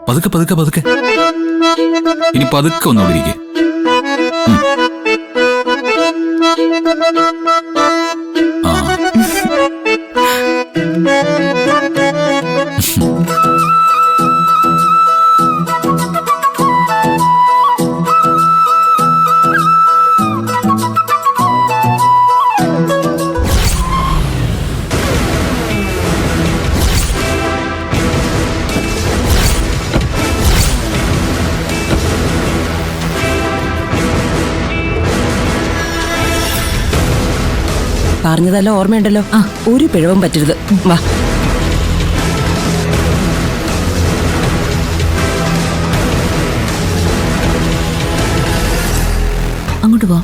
പതുക്കെ പതുക്കെ പതുക്കെ. ഇനി പതുക്കെ ഒന്നുകൂടി ഇരിക്കെ. പറഞ്ഞതെല്ലാം ഓർമ്മയുണ്ടല്ലോ. ഒരു പിഴവും പറ്റരുത്. വാ. അങ്ങോട്ട് പോ.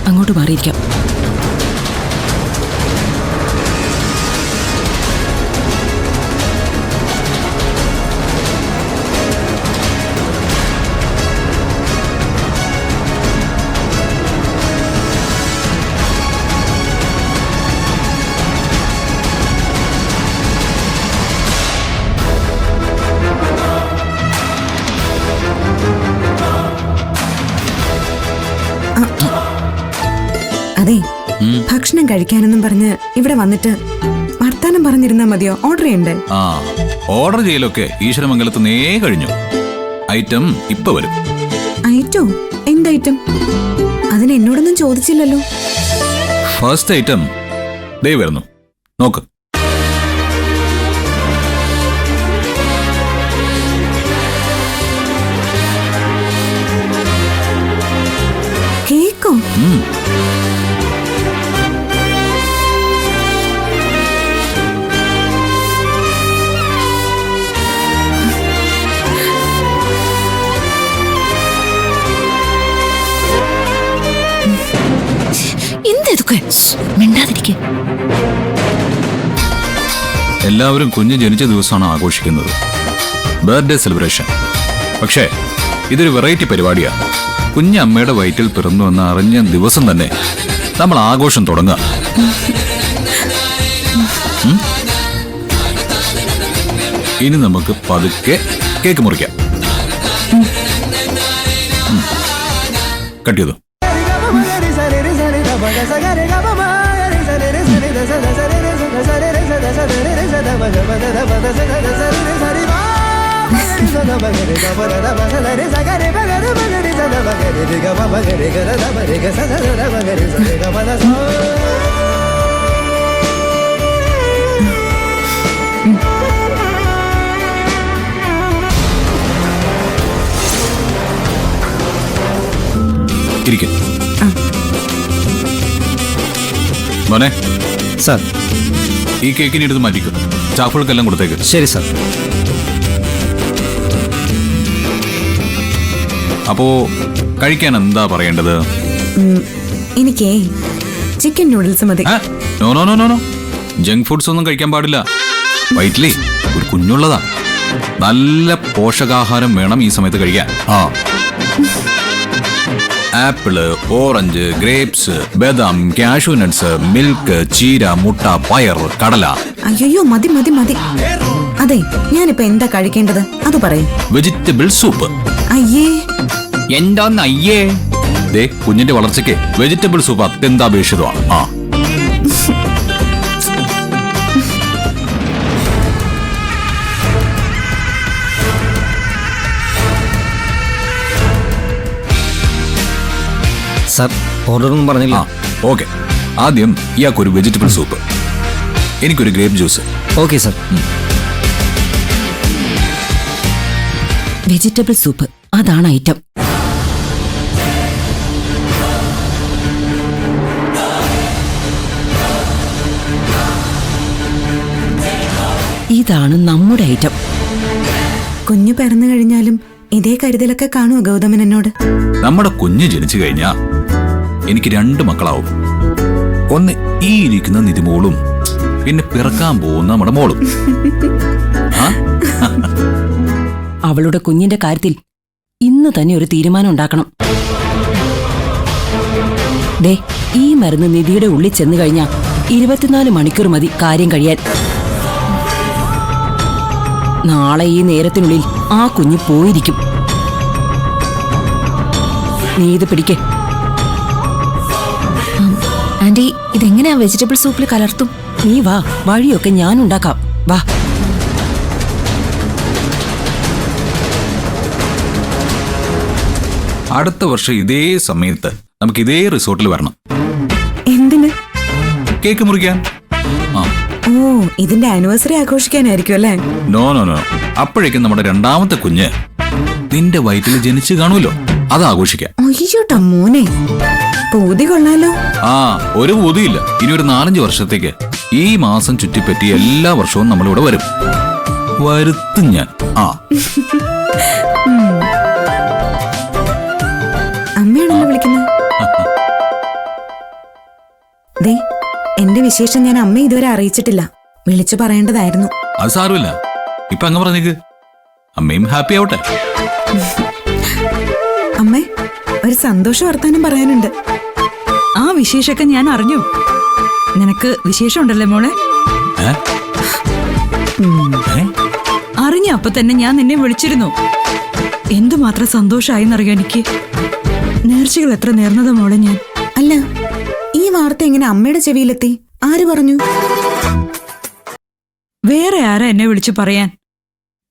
അങ്ങോട്ട് മാറിയിരിക്കാം. അതെ, ഭക്ഷണം കഴിക്കാനെന്നും പറഞ്ഞ് ഇവിടെ വന്നിട്ട് വർത്താനം പറഞ്ഞിരുന്നാ മതിയോ? ഓർഡർ ചെയ്യണ്ടേ? ഓർഡർ ചെയ്യലൊക്കെ ഈശ്വരമംഗലത്ത് നേ കഴിഞ്ഞു. ഐറ്റം ഇപ്പൊ വരും. ഐറ്റോ? എന്ത് ഐറ്റം? അതിന് എന്നോടൊന്നും ചോദിച്ചില്ലല്ലോ. ഫസ്റ്റ് ഐറ്റം ദേ വരുന്നു, നോക്ക്. കേക്കോ? എന്തൊക്കെ മിണ്ടാതിരിക്കെ. എല്ലാവരും കുഞ്ഞ് ജനിച്ച ദിവസമാണ് ആഘോഷിക്കുന്നത്, ബർത്ത്ഡേ സെലിബ്രേഷൻ. പക്ഷേ ഇതൊരു വെറൈറ്റി പരിപാടിയാണ്. കുഞ്ഞമ്മയുടെ വയറ്റിൽ പിറന്നു എന്ന് അറിഞ്ഞ ദിവസം തന്നെ നമ്മൾ ആഘോഷം തുടങ്ങുക. ഇനി നമുക്ക് പതുക്കെ കേക്ക് മുറിക്കാം. കട്ട് ചെയ്തു. ഇരിക്കും മോനെ. സാർ, ഈ കേക്കിന് എടുത്ത് മാറ്റിക്കും. ചാപ്പുകൾക്കെല്ലാം കൊടുത്തേക്ക്. ശരി സാർ. അപ്പോ കഴിക്കാൻ എന്താ പറയേണ്ടത്? എനിക്കേ ചിക്കൻ നൂഡിൽസ് മതി. No no no no no, junk foods ഒന്നും കഴിക്കാൻ പാടില്ല. വയറ്റിലേ ഒരു കുഞ്ഞുള്ളതാ. നല്ല പോഷകാഹാരം വേണം ഈ സമയത്ത് കഴിക്കാൻ. ആപ്പിള്, ഓറഞ്ച്, ഗ്രേപ്സ്, ബദാം, കാഷ്യൂ നട്ട്സ്, മിൽക്ക്, ചീര, മുട്ട, പയർ, കടല. അയ്യോ, മതി മതി മതി. അതെ, ഞാനിപ്പോ എന്താ കഴിക്കേണ്ടത് അത് പറയും. Vegetable soup. അയ്യേ, എന്താന്ന് അയ്യേ? ദേ, കുഞ്ഞിന്റെ വളർച്ചയ്ക്ക് വെജിറ്റബിൾ സൂപ്പ് അത്യന്താപേക്ഷിതമാണ്. സാർ, ഓർഡറൊന്നും പറഞ്ഞില്ല. ഓക്കെ, ആദ്യം ഇയാൾക്കൊരു വെജിറ്റബിൾ സൂപ്പ്, എനിക്കൊരു grape juice. Okay sir. Vegetable soup, അതാണ് ഐറ്റം. ഇതാണ് നമ്മുടെ ഐറ്റം. കുഞ്ഞു പിറന്നു കഴിഞ്ഞാലും ഇതേ കരുതലൊക്കെ കാണുമോ ഗൗതമൻ എന്നോട്? നമ്മുടെ കുഞ്ഞ് ജനിച്ചു കഴിഞ്ഞാ എനിക്ക് 2 മക്കളാവും. ഒന്ന് ഈ ഇരിക്കുന്ന നിധിമോളും, പിന്നെ പിറക്കാൻ പോകുന്ന നമ്മുടെ മോളും. ആ? അവളുടെ കുഞ്ഞിന്റെ കാര്യത്തിൽ ഇന്ന് തന്നെ ഒരു തീരുമാനം ഉണ്ടാക്കണം. ദേ, ഈ മരുന്ന് നിധിയുടെ ഉള്ളിൽ ചെന്നു കഴിഞ്ഞാ 24 മണിക്കൂർ മതി കാര്യം കഴിയാൻ. നാളെ ഈ നേരത്തിനുള്ളിൽ ആ കുഞ്ഞ് പോയിരിക്കും. നീ ഇത് പിടിക്കേ. ആന്റി, ഇതെങ്ങനെയാ വെജിറ്റബിൾ സൂപ്പിൽ കലർത്തും? നീ വാ, വഴിയൊക്കെ ഞാൻ ഉണ്ടാക്കാം. വാ. അടുത്ത വർഷം ഇതേ സമയത്ത് നമുക്ക് ഇതേ റിസോർട്ടിൽ വരണം. എന്തിന്? കേക്ക് മുറിക്കാൻ. ആ, ഓ, ഇതിന്റെ ആനിവേഴ്സറി ആഘോഷിക്കാനായിരിക്കും അല്ലേ? നോ നോ നോ, അപ്പോഴേക്കും നമ്മുടെ 2ാമത്തെ കുഞ്ഞ് നിന്റെ വയറ്റിൽ ജനിച്ചു കാണുമല്ലോ, അത് ആഘോഷിക്കാം. അയ്യോട്ടാ മോനെ, പൂതി കൊള്ളാലോ. ആ, ഒരു ബോധിയില്ല. ഇനി ഒരു 4-5 വർഷത്തേക്ക് ഈ മാസം ചുറ്റിപ്പറ്റി എല്ലാ വർഷവും നമ്മളിവിടെ വരും. വരുത്തും ഞാൻ. ആ, അമ്മയാണല്ലോ വിളിക്കുന്നത്. ദേ, എന്റെ വിശേഷം ഞാൻ അമ്മ ഇതുവരെ അറിയിച്ചിട്ടില്ല. വിളിച്ചു പറയേണ്ടതായിരുന്നു. അത് സാരമില്ല. ഇപ്പൊ അങ്ങ് പറഞ്ഞേക്ക്, അമ്മയും ഹാപ്പി ആവട്ടെ. അമ്മേ, ഒരു സന്തോഷ വർത്താനം പറയാനുണ്ട്. ആ വിശേഷമൊക്കെ ഞാൻ അറിഞ്ഞു. നിനക്ക് വിശേഷമുണ്ടല്ലേ മോളെ? ഏ? ഏ? അറിഞ്ഞ അപ്പൊ തന്നെ ഞാൻ നിന്നെ വിളിച്ചിരുന്നു. എന്തുമാത്രം സന്തോഷമായിന്നറിയാം എനിക്ക്. നേർച്ചകൾ എത്ര നേർന്നതാ മോളെ ഞാൻ. അല്ല, ഈ വാർത്ത എങ്ങനെ അമ്മയുടെ ചെവിയിലെത്തി? ആര് പറഞ്ഞു? വേറെ ആരാ എന്നെ വിളിച്ചു പറയാൻ?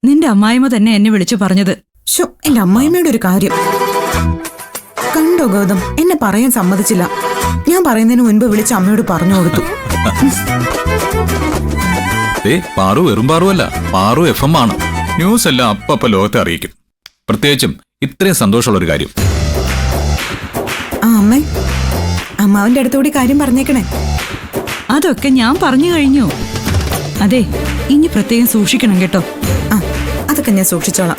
നിന്റെ അമ്മായിമ്മ തന്നെ എന്നെ വിളിച്ചു പറഞ്ഞത്. ഷോ, എന്റെ അമ്മായിമ്മയുടെ ഒരു കാര്യം കണ്ടോ ഗൗതം? എന്നെ പറയാൻ സമ്മതിച്ചില്ല. ഞാൻ പറയുന്നതിന് മുൻപ് വിളിച്ച് അമ്മയോട് പറഞ്ഞു കൊടുത്തു. പാറു വെറും പാറുവല്ല, പാറു FM ആണ്. ന്യൂസ് എല്ലാം അപ്പ ലോകത്തെ അറിയിക്കും. പ്രത്യേകിച്ചും ഇത്രയും സന്തോഷമുള്ള ഒരു കാര്യം. ആ അമ്മേ, അമ്മാവന്റെ അടുത്തുകൂടി കാര്യം പറഞ്ഞേക്കണേ. അതൊക്കെ ഞാൻ പറഞ്ഞു കഴിഞ്ഞു. അതെ, ഇനി പ്രത്യേകം സൂക്ഷിക്കണം കേട്ടോ. ആ, അതൊക്കെ ഞാൻ സൂക്ഷിച്ചോളാം.